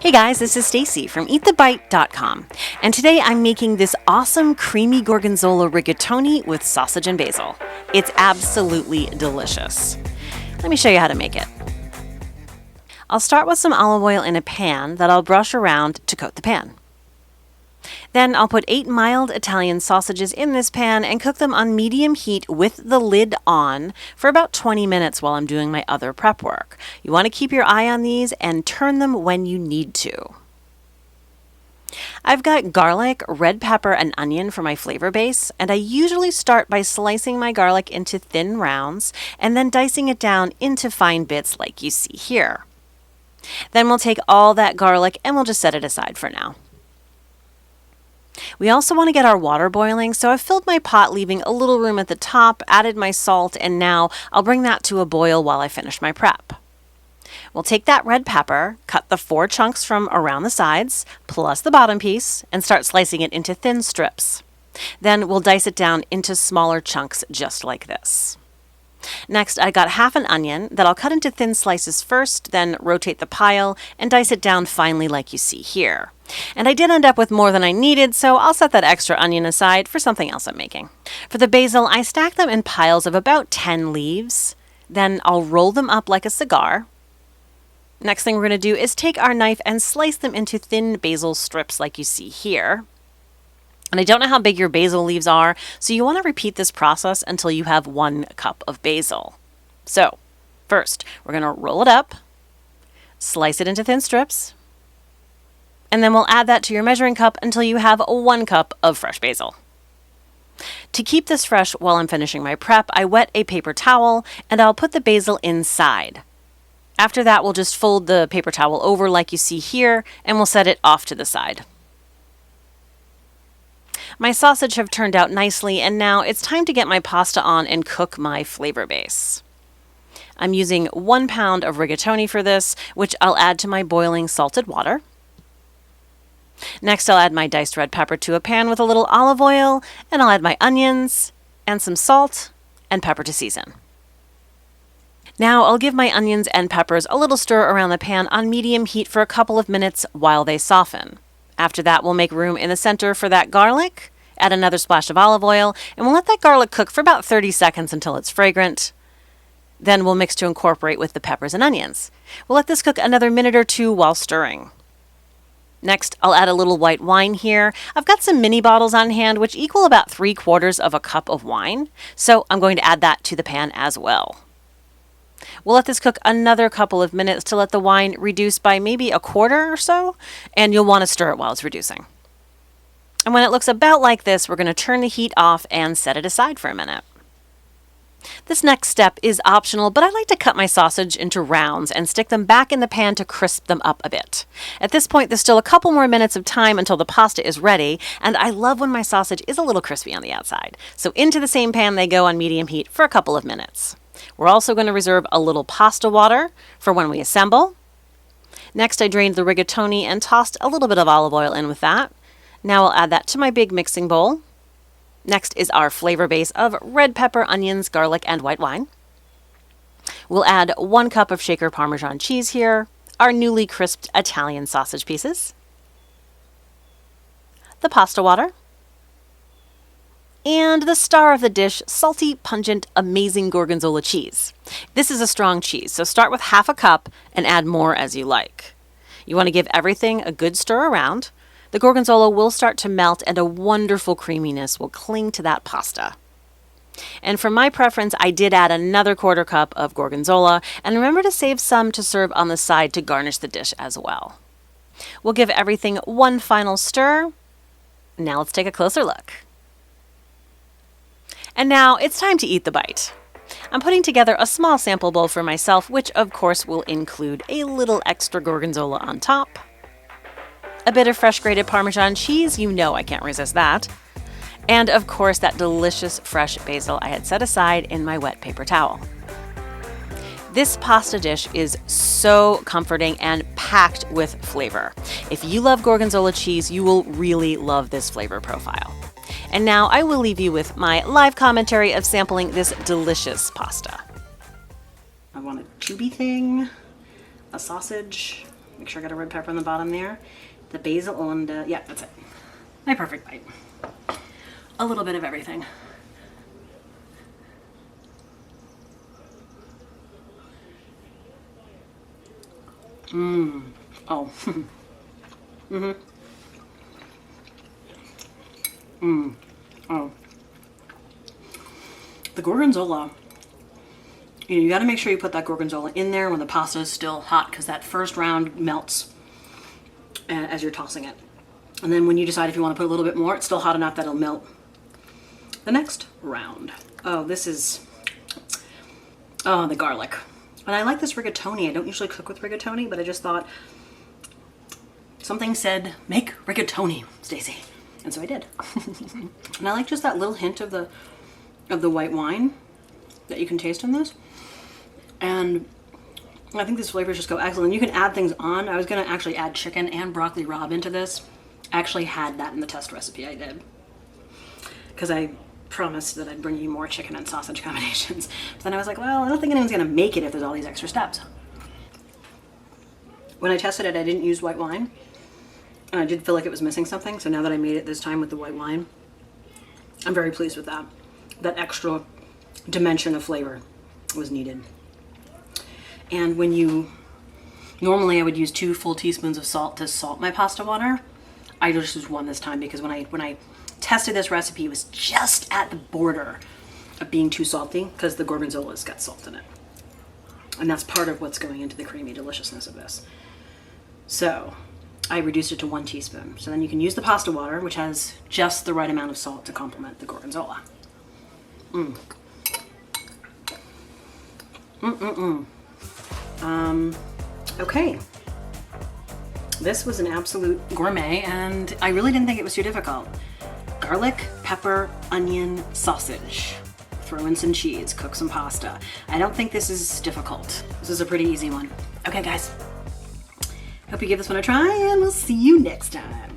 Hey guys, this is Stacy from EatTheBite.com, and today I'm making this awesome creamy Gorgonzola Rigatoni with sausage and basil. It's absolutely delicious. Let me show you how to make it. I'll start with some olive oil in a pan that I'll brush around to coat the pan. Then I'll put 8 mild Italian sausages in this pan and cook them on medium heat with the lid on for about 20 minutes while I'm doing my other prep work. You want to keep your eye on these and turn them when you need to. I've got garlic, red pepper, and onion for my flavor base, and I usually start by slicing my garlic into thin rounds and then dicing it down into fine bits like you see here. Then we'll take all that garlic and we'll just set it aside for now. We also want to get our water boiling, so I've filled my pot, leaving a little room at the top, added my salt, and now I'll bring that to a boil while I finish my prep. We'll take that red pepper, cut the 4 chunks from around the sides, plus the bottom piece, and start slicing it into thin strips. Then we'll dice it down into smaller chunks just like this. Next, I got half an onion that I'll cut into thin slices first, then rotate the pile and dice it down finely like you see here. And I did end up with more than I needed, so I'll set that extra onion aside for something else I'm making. For the basil, I stack them in piles of about 10 leaves. Then I'll roll them up like a cigar. Next thing we're going to do is take our knife and slice them into thin basil strips like you see here. And I don't know how big your basil leaves are, so you want to repeat this process until you have 1 cup of basil. So, first, we're going to roll it up, slice it into thin strips, and then we'll add that to your measuring cup until you have 1 cup of fresh basil. To keep this fresh while I'm finishing my prep, I wet a paper towel and I'll put the basil inside. After that, we'll just fold the paper towel over like you see here, and we'll set it off to the side. My sausage have turned out nicely, and now it's time to get my pasta on and cook my flavor base. I'm using 1 pound of rigatoni for this, which I'll add to my boiling salted water. Next, I'll add my diced red pepper to a pan with a little olive oil, and I'll add my onions and some salt and pepper to season. Now I'll give my onions and peppers a little stir around the pan on medium heat for a couple of minutes while they soften. After that, we'll make room in the center for that garlic, add another splash of olive oil, and we'll let that garlic cook for about 30 seconds until it's fragrant. Then we'll mix to incorporate with the peppers and onions. We'll let this cook another minute or 2 while stirring. Next, I'll add a little white wine here. I've got some mini bottles on hand, which equal about 3/4 of a cup of wine, so I'm going to add that to the pan as well. We'll let this cook another couple of minutes to let the wine reduce by maybe 1/4 or so, and you'll want to stir it while it's reducing. And when it looks about like this, we're going to turn the heat off and set it aside for a minute. This next step is optional, but I like to cut my sausage into rounds and stick them back in the pan to crisp them up a bit. At this point, there's still a couple more minutes of time until the pasta is ready, and I love when my sausage is a little crispy on the outside. So into the same pan they go on medium heat for a couple of minutes. We're also going to reserve a little pasta water for when we assemble. Next, I drained the rigatoni and tossed a little bit of olive oil in with that. Now I'll add that to my big mixing bowl. Next is our flavor base of red pepper, onions, garlic, and white wine. We'll add 1 cup of shaker Parmesan cheese here, our newly crisped Italian sausage pieces, the pasta water, and the star of the dish, salty, pungent, amazing Gorgonzola cheese. This is a strong cheese, so start with 1/2 cup and add more as you like. You want to give everything a good stir around. The Gorgonzola will start to melt and a wonderful creaminess will cling to that pasta. And for my preference, I did add another 1/4 cup of Gorgonzola, and remember to save some to serve on the side to garnish the dish as well. We'll give everything one final stir. Now let's take a closer look. And now it's time to eat the bite. I'm putting together a small sample bowl for myself, which of course will include a little extra Gorgonzola on top, a bit of fresh grated Parmesan cheese, you know I can't resist that, and of course that delicious fresh basil I had set aside in my wet paper towel. This pasta dish is so comforting and packed with flavor. If you love Gorgonzola cheese, you will really love this flavor profile. And now I will leave you with my live commentary of sampling this delicious pasta. I want a tubey thing, a sausage, Make sure I got a red pepper on the bottom there. The basil and, yeah, that's it. My perfect bite. A little bit of everything. Oh. Oh. The gorgonzola. You got to make sure you put that gorgonzola in there when the pasta is still hot, because that first round melts as you're tossing it. And then when you decide if you want to put a little bit more, it's still hot enough that it'll melt the next round. Oh, this is, oh, the garlic. And I like this rigatoni. I don't usually cook with rigatoni, but I just thought something said, make rigatoni, Stacy. And so I did. And I like just that little hint of the white wine that you can taste in this. And I think these flavors just go excellent. You can add things on. I was going to actually add chicken and broccoli rabe into this. I actually had that in the test recipe I did, because I promised that I'd bring you more chicken and sausage combinations. But then I was like, well, I don't think anyone's going to make it if there's all these extra steps. When I tested it, I didn't use white wine. And I did feel like it was missing something. So now that I made it this time with the white wine, I'm very pleased with that. That extra dimension of flavor was needed. And when you, normally I would use 2 full teaspoons of salt to salt my pasta water. I just used 1 this time because when I tested this recipe, it was just at the border of being too salty because the gorgonzola's got salt in it. And that's part of what's going into the creamy deliciousness of this. So I reduced it to 1 teaspoon. So then you can use the pasta water, which has just the right amount of salt to complement the gorgonzola. Okay. This was an absolute gourmet, and I really didn't think it was too difficult. Garlic, pepper, onion, sausage. Throw in some cheese, cook some pasta. I don't think this is difficult. This is a pretty easy one. Okay, guys. Hope you give this one a try, and we'll see you next time.